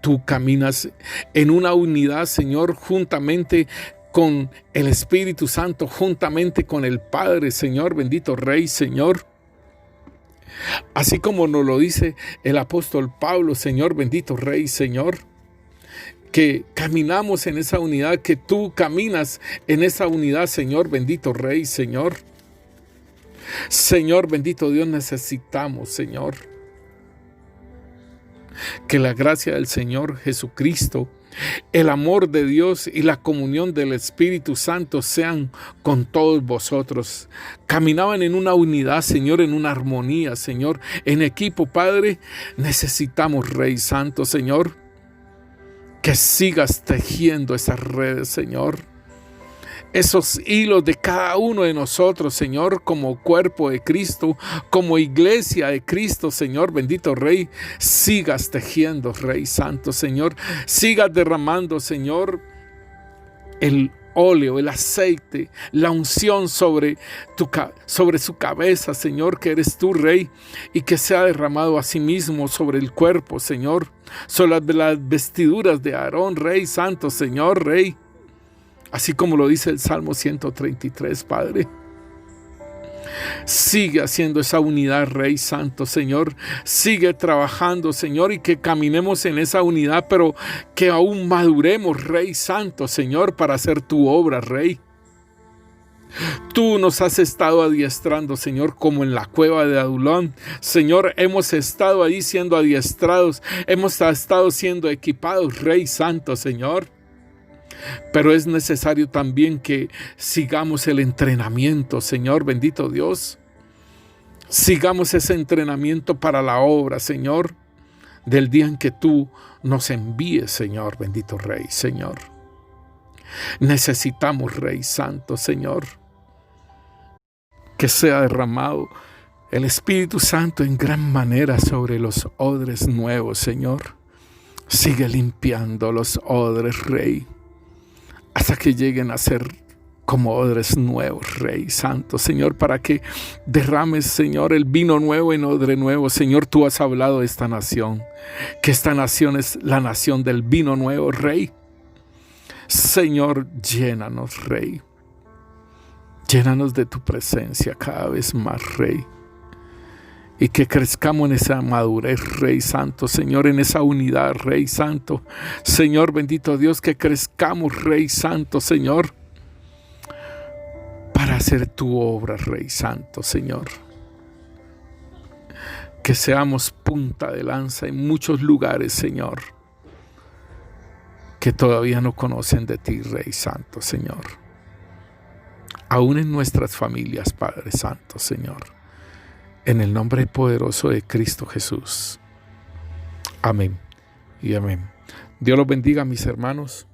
Tú caminas en una unidad, Señor, juntamente con el Espíritu Santo, juntamente con el Padre, Señor, bendito Rey, Señor. Así como nos lo dice el apóstol Pablo, Señor, bendito Rey, Señor, que caminamos en esa unidad, que tú caminas en esa unidad, Señor, bendito Rey, Señor. Señor, bendito Dios, necesitamos, Señor, que la gracia del Señor Jesucristo, el amor de Dios y la comunión del Espíritu Santo sean con todos vosotros. Caminaban en una unidad, Señor, en una armonía, Señor, en equipo, Padre. Necesitamos, Rey Santo, Señor, que sigas tejiendo esas redes, Señor. Esos hilos de cada uno de nosotros, Señor, como cuerpo de Cristo, como iglesia de Cristo, Señor, bendito Rey, sigas tejiendo, Rey Santo, Señor, sigas derramando, Señor, el óleo, el aceite, la unción sobre su cabeza, Señor, que eres tú, Rey, y que sea derramado a sí mismo sobre el cuerpo, Señor, sobre las vestiduras de Aarón, Rey Santo, Señor, Rey. Así como lo dice el Salmo 133, Padre. Sigue haciendo esa unidad, Rey Santo, Señor. Sigue trabajando, Señor, y que caminemos en esa unidad, pero que aún maduremos, Rey Santo, Señor, para hacer tu obra, Rey. Tú nos has estado adiestrando, Señor, como en la cueva de Adulón. Señor, hemos estado ahí siendo adiestrados. Hemos estado siendo equipados, Rey Santo, Señor. Pero es necesario también que sigamos el entrenamiento, Señor, bendito Dios. Sigamos ese entrenamiento para la obra, Señor, del día en que tú nos envíes, Señor, bendito Rey, Señor. Necesitamos, Rey Santo, Señor, que sea derramado el Espíritu Santo en gran manera sobre los odres nuevos, Señor. Sigue limpiando los odres, Rey, hasta que lleguen a ser como odres nuevos, Rey Santo, Señor, para que derrames, Señor, el vino nuevo en odre nuevo. Señor, tú has hablado de esta nación, que esta nación es la nación del vino nuevo, Rey. Señor, llénanos, Rey. Llénanos de tu presencia cada vez más, Rey. Y que crezcamos en esa madurez, Rey Santo, Señor, en esa unidad, Rey Santo. Señor, bendito Dios, que crezcamos, Rey Santo, Señor, para hacer tu obra, Rey Santo, Señor. Que seamos punta de lanza en muchos lugares, Señor, que todavía no conocen de ti, Rey Santo, Señor. Aún en nuestras familias, Padre Santo, Señor. En el nombre poderoso de Cristo Jesús. Amén y amén. Dios los bendiga, mis hermanos.